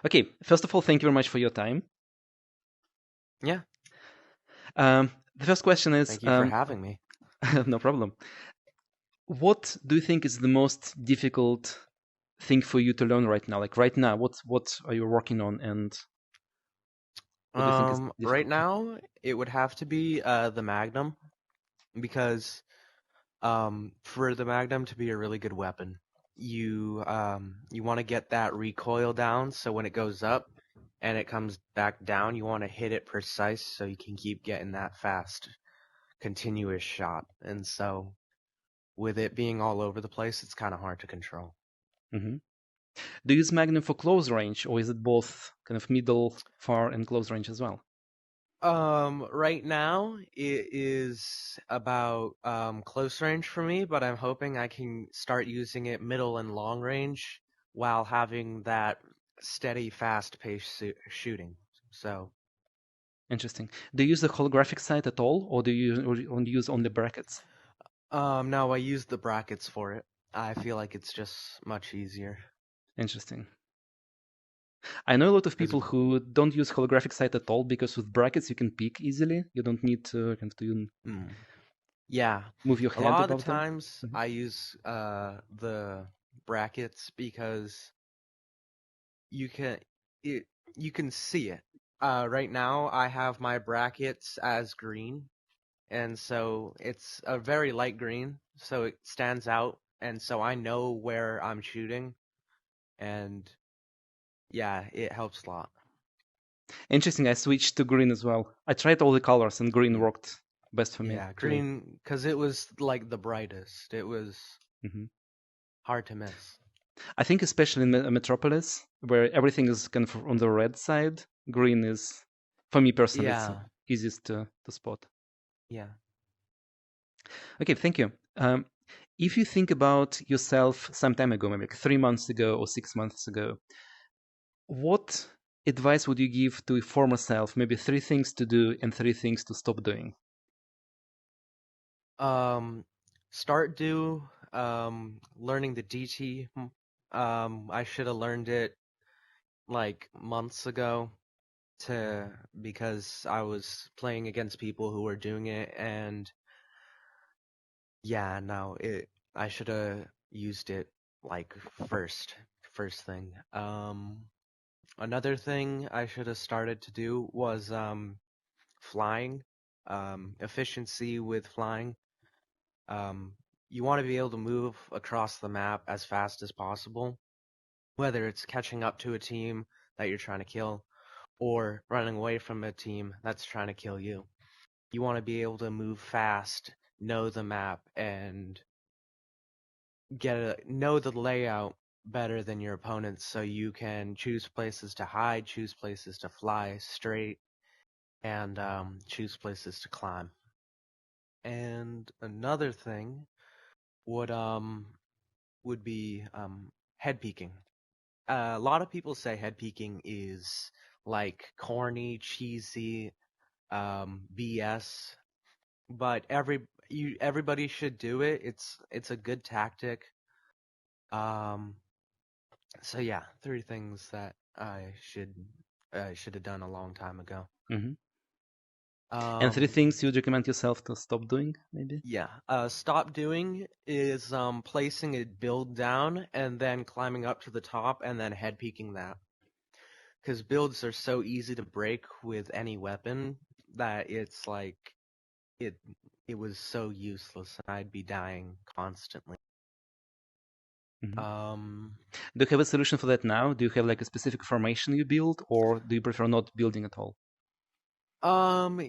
Okay, first of all, thank you very much for your time. Yeah, The first question is, thank you for having me. no problem. What do you think is the most difficult thing for you to learn right now? Like right now, what are you working on, and what do you think is Right difficult? now it would have to be the Magnum because for the Magnum to be a really good weapon, you want to get that recoil down so when it goes up and it comes back down, you want to hit it precise so you can keep getting that fast, continuous shot. And so with it being all over the place, it's kind of hard to control. Hmm. Do you use Magnum for close range, or is it both kind of middle, far, and close range as well? Right now it is about close range for me, but I'm hoping I can start using it middle and long range while having that steady, fast pace shooting. So, Interesting. Do you use the holographic sight at all, or do you only use only brackets? now I use the brackets for it. I feel like it's just much easier Interesting. I know a lot of because people who don't use holographic sight at all because with brackets you can peek easily. You don't need to kind of to yeah, move your a head lot of the above them. times Mhm. I use the brackets because you can it you can see it. Right now I have my brackets as green, and so it's a very light green, so it stands out, and so I know where I'm shooting, and yeah, it helps a lot. Interesting. I switched to green as well. I tried all the colors and green Yeah, worked best for me yeah, too. green because it was like the brightest. It was Hmm. hard to miss. I think especially in Metropolis, where everything is kind of on the red side, green is, for me personally, it's Yeah, easiest to spot. yeah. Okay, thank you. If you think about yourself some time ago, maybe like 3 months ago or 6 months ago, what advice would you give to your former self? Maybe three things to do and three things to stop doing. Um, start do learning the DT. I should have learned it like months ago to because I was playing against people who were doing it, and yeah, no, it I should have used it like first thing. Another thing I should have started to do was flying, efficiency with flying. Um, you want to be able to move across the map as fast as possible, whether it's catching up to a team that you're trying to kill or running away from a team that's trying to kill you. You want to be able to move fast, know the map, and know the layout better than your opponents so you can choose places to hide, choose places to fly straight, and choose places to climb. And another thing would be head peeking. A lot of people say head peeking is like corny, cheesy, BS, but everybody should do it. It's a good tactic. Um, so yeah, three things that I should have done a long time ago. Hmm. And three Um, things you'd recommend yourself to stop doing, maybe? yeah. Stop doing is placing a build down and then climbing up to the top and then head peeking that. Because builds are so easy to break with any weapon that it's like it it was so useless and I'd be dying constantly. Hmm. Um, Do you have a solution for that now? Do you have like a specific formation you build, or do you prefer not building at all? um,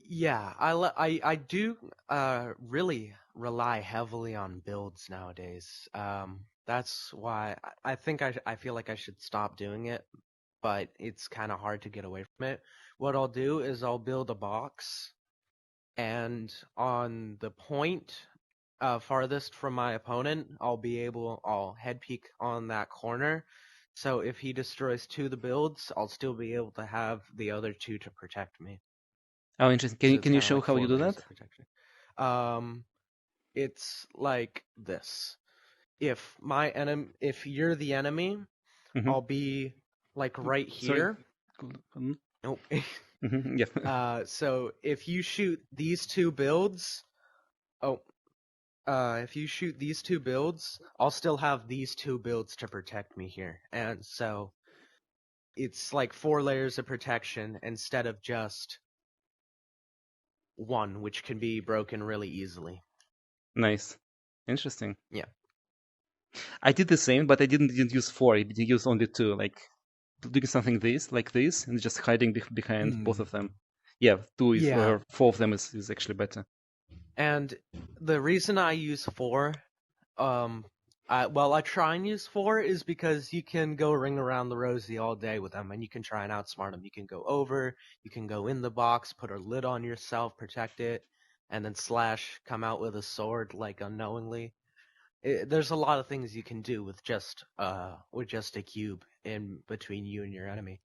yeah, I do really rely heavily on builds nowadays. That's why I think I feel like I should stop doing it, but it's kind of hard to get away from it. What I'll do is I'll build a box, and on the point farthest from my opponent, I'll head peek on that corner. So if he destroys two of the builds, I'll still be able to have the other two to protect me. Oh, interesting. Can So you it's can you kind of show like how you four do layers that? of protection. Um, it's like this. If you're the enemy, Hmm. I'll be like right Sorry. here. Nope. Yeah. So if you shoot these two builds, oh, if you shoot these two builds, I'll still have these two builds to protect me here, and so it's like 4 layers of protection instead of just one, which can be broken really easily. Nice. Interesting. Yeah. I did the same, but I didn't use four. I did use only two, like doing something like this, and just hiding behind both Mm. of them. Yeah, two is Yeah. or four of them is actually better. And the reason I use 4, I try and use 4 is because you can go ring around the rosy all day with them, and you can try and outsmart them. You can go over, you can go in the box, put a lid on yourself, protect it, and then slash, come out with a sword, like unknowingly. There's a lot of things you can do with just a cube in between you and your enemy.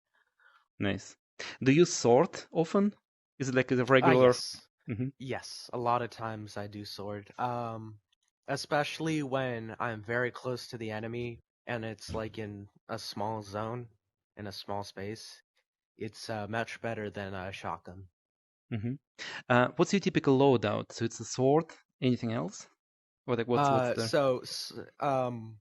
Nice. Do you sort often? Is it like a regular? Yes. Hmm. Yes, a lot of times I do sword. Especially when I'm very close to the enemy and it's like in a small zone, in a small space. It's much better than a shotgun. Hmm. What's your typical loadout? So it's a sword. Anything else? Or like what's Uh, the? so s- um,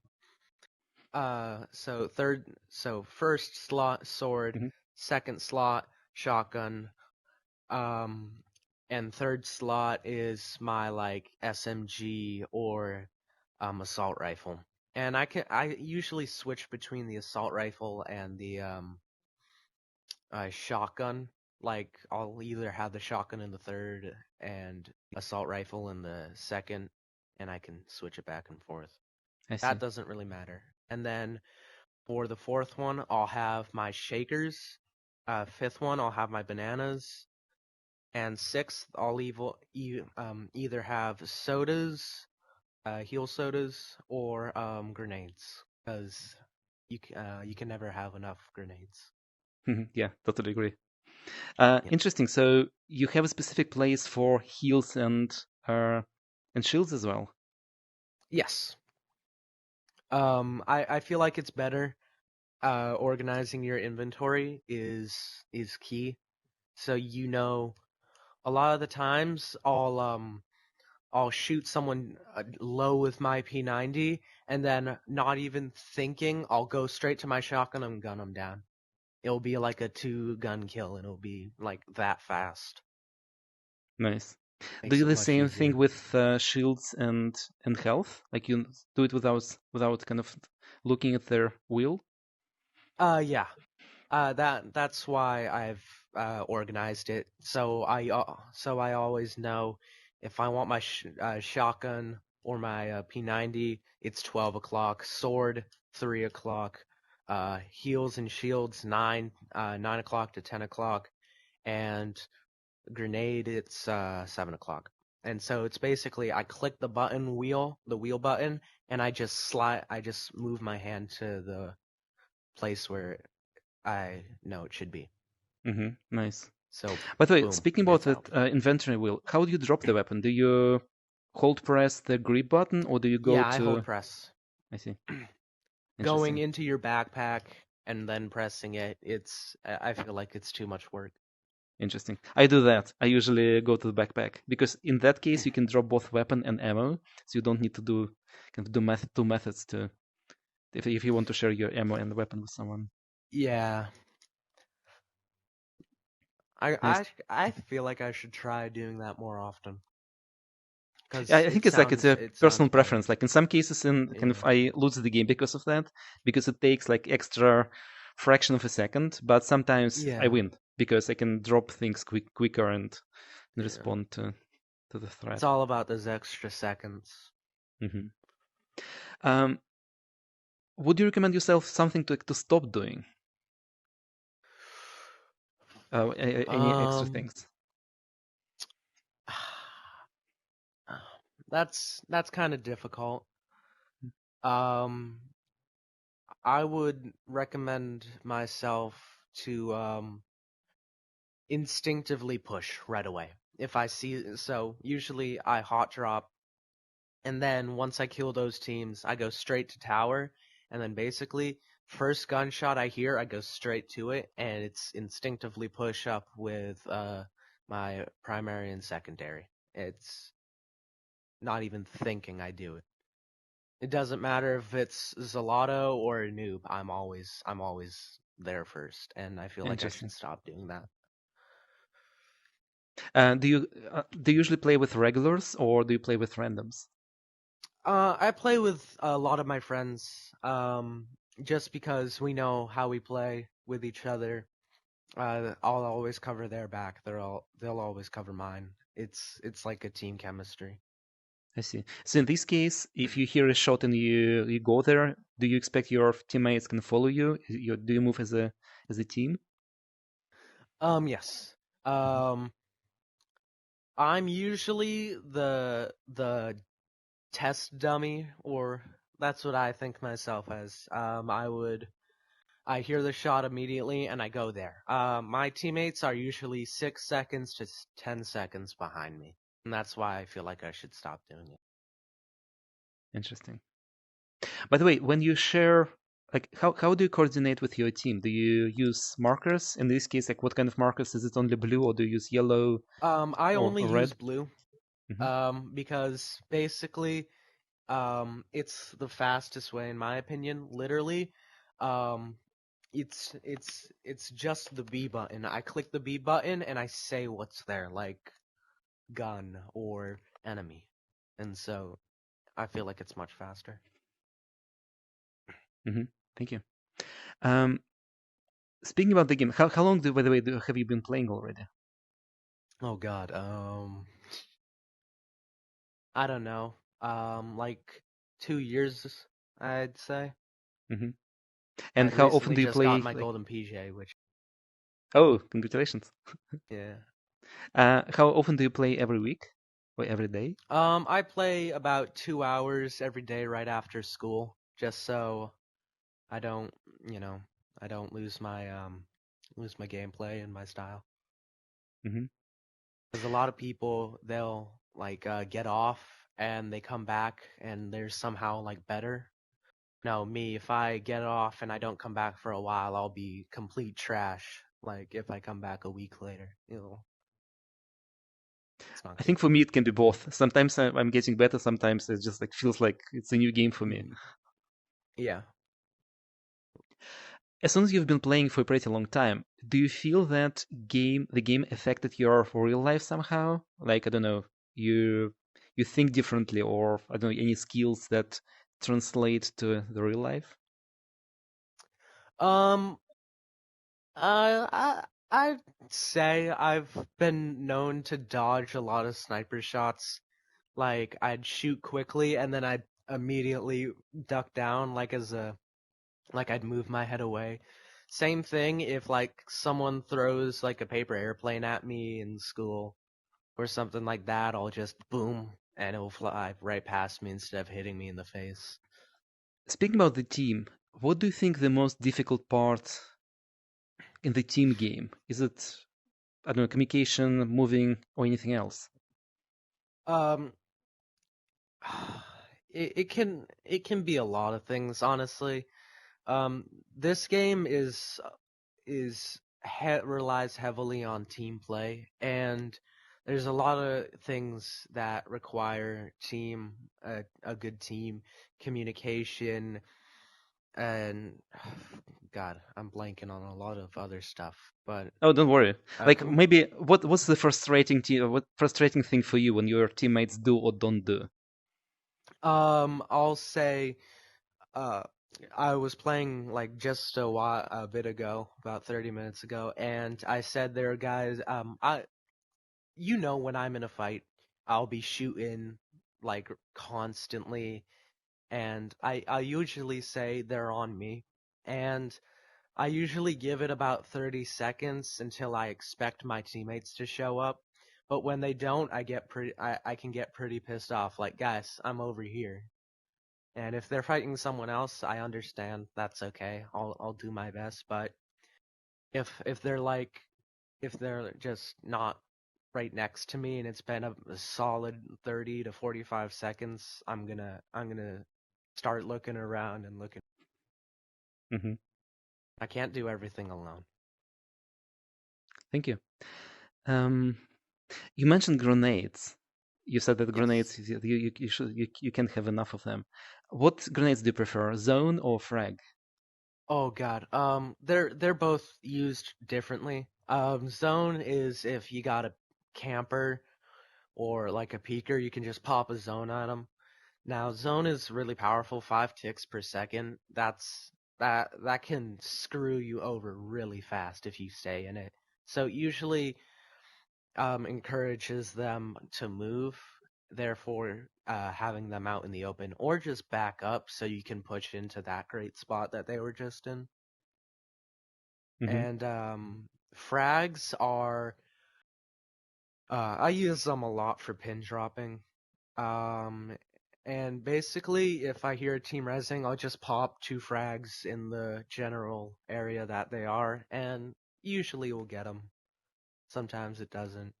so first slot sword, Hmm. second slot shotgun, um, and third slot is my like SMG or assault rifle. And I usually switch between the assault rifle and the shotgun. Like I'll either have the shotgun in the third and assault rifle in the second, and I can switch it back and forth. I That see. doesn't really matter. And then for the fourth one, I'll have my shakers. Fifth one, I'll have my bananas. And sixth, I'll either have sodas, heal sodas, or grenades, because you can never have enough grenades. Mhm. Yeah, totally agree. Yep. Interesting. So you have a specific place for heals and shields as well. Yes. I feel like it's better. Organizing your inventory is key. So you know, a lot of the times I'll shoot someone low with my P90, and then not even thinking, I'll go straight to my shotgun and gun them down. It'll be like a 2 gun kill, and it'll be like that fast. Nice. Do Makes you it the much same thing easier. with shields and health? Like you do it without kind of looking at their wheel? Yeah. That's why I've organized it. So I always know if I want my shotgun or my P90, it's 12 o'clock. Sword 3 o'clock. Heals and shields 9 o'clock to 10 o'clock, and grenade it's 7 o'clock. And so it's basically I click the wheel button, and I just move my hand to the place where I know it should be. Nice. So, By the way, boom, speaking about it's out. that inventory wheel, how do you drop the weapon? Do you hold press the grip button or do you go Yeah, I hold to? press. I see. Going Interesting. into your backpack and then pressing it, I feel like it's too much work. Interesting. I do that. I usually go to the backpack because in that case you can drop both weapon and ammo, so you don't need to do two methods to if you want to share your ammo and weapon with someone. Yeah, I Nice. I I feel like I should try doing that more often because I think it's like it's a it sounds personal better. preference. Like in some cases, in kind of Yeah. I lose the game because of that, because it takes like extra fraction of a second. But sometimes I Yeah. win because I can drop things quicker and Yeah. respond to the It's threat. all about those extra seconds. Hmm. Um, would you recommend yourself something to stop doing? Any extra Um, things? that's kind of difficult. Um, I would recommend myself to instinctively push right away. If I see, so usually I hot drop, and then once I kill those teams, I go straight to tower, and then basically first gunshot I hear, I go straight to it, and it's instinctively push up with my primary and secondary. It's not even thinking I do it. It doesn't matter if it's Zalato or a noob. I'm always there first, and I feel like I should Interesting. stop doing that. Do you usually play with regulars or do you play with randoms? I play with a lot of my friends, just because we know how we play with each other. I'll always cover their back. They'll always cover mine. It's like a team chemistry. I see. So in this case, if you hear a shot and you go there, do you expect your teammates can follow you? Do you move as a team? Yes. Hmm. Um, I'm usually the test dummy, or that's what I think myself as. I hear the shot immediately and I go there. My teammates are usually 6 seconds to 10 seconds behind me, and that's why I feel like I should stop doing it. Interesting. By the way, when you share, like, how do you coordinate with your team? Do you use markers? In this case, like, what kind of markers? Is it only blue, or do you use yellow I only or use red? blue, Hmm. because basically, it's the fastest way in my opinion. Literally, um, it's just the B button. I click the B button and I say what's there, like gun or enemy, and so I feel like it's much faster. Hmm. Thank you. Um, Speaking about the game, how long by the way, have you been playing already? Oh God, I don't know. Like 2 years, I'd say. Hmm. I And how often recently do you just got play? my Like, golden PJ, which oh, congratulations. yeah. How often do you play every week or every day? I play about 2 hours every day right after school, just so I don't, you know, I don't lose my gameplay and my style. Hmm. Because a lot of people they'll like get off and they come back and they're somehow like better. No, me, if I get off and I don't come back for a while, I'll be complete trash. Like if I come back a week later, it's not I good. think for me it can be both. Sometimes I'm getting better. Sometimes it just like feels like it's a new game for me. Mm. Yeah. As soon as you've been playing for a pretty long time, do you feel that the game affected your real life somehow? Like, I don't know, you think differently, or I don't know, any skills that translate to the real life? Um, I'd say I've been known to dodge a lot of sniper shots. Like I'd shoot quickly and then I'd immediately duck down like I'd move my head away. Same thing if like someone throws like a paper airplane at me in school or something like that, I'll just boom and it'll fly right past me instead of hitting me in the face. Speaking about the team, what do you think the most difficult part in the team game? Is it, I don't know, communication, moving, or anything else? Um it can be a lot of things, honestly. This game relies heavily on team play, and there's a lot of things that require a good team communication, and God, I'm blanking on a lot of other stuff. But Oh, don't worry. Like, com- maybe what's the what frustrating thing for you when your teammates do or don't do? I'll say uh. I was playing like just a bit ago, about 30 minutes ago, and I said there are guys. When I'm in a fight, I'll be shooting like constantly, and I usually say they're on me, and I usually give it about 30 seconds until I expect my teammates to show up. But when they don't, I can get pretty pissed off. Like, guys, I'm over here. And if they're fighting someone else, I understand. That's okay. I'll do my best. But if they're like if they're just not right next to me and it's been a solid 30 to 45 seconds, I'm gonna start looking around and looking. Hmm. I can't do everything alone. Thank you. Um, you mentioned grenades. You said that Yes. grenades you can't have enough of them. What grenades do you prefer, zone or frag? Oh God. They're both used differently. Zone is if you got a camper or like a peeker, you can just pop a zone at them. Now, zone is really powerful, 5 ticks per second. That can screw you over really fast if you stay in it. So it usually encourages them to move, therefore having them out in the open, or just back up so you can push into that great spot that they were just in. Hmm. And frags are I use them a lot for pin dropping. Um, and basically, if I hear a team resing, I'll just pop 2 frags in the general area that they are, and usually we'll get them. Sometimes it doesn't.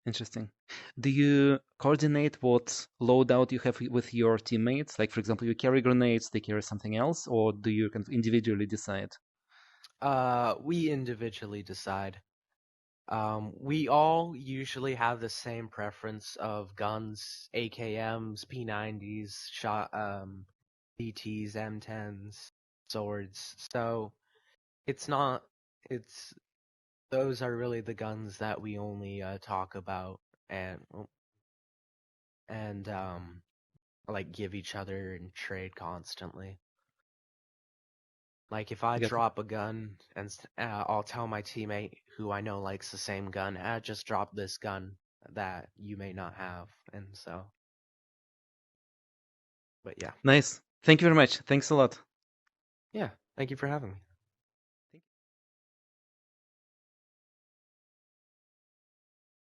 Interesting. Do you coordinate what loadout you have with your teammates? Like, for example, you carry grenades, they carry something else, or do you kind of individually decide? We individually decide. We all usually have the same preference of guns, AKMs, P90s, BTs, M10s, swords. So it's not. It's those are really the guns that we only talk about and like give each other and trade constantly. Like if I I got it. drop a gun and I'll tell my teammate who I know likes the same gun, just drop this gun that you may not have, and so. But yeah, Nice. Thank you very much. Thanks a lot. yeah. Thank you for having me.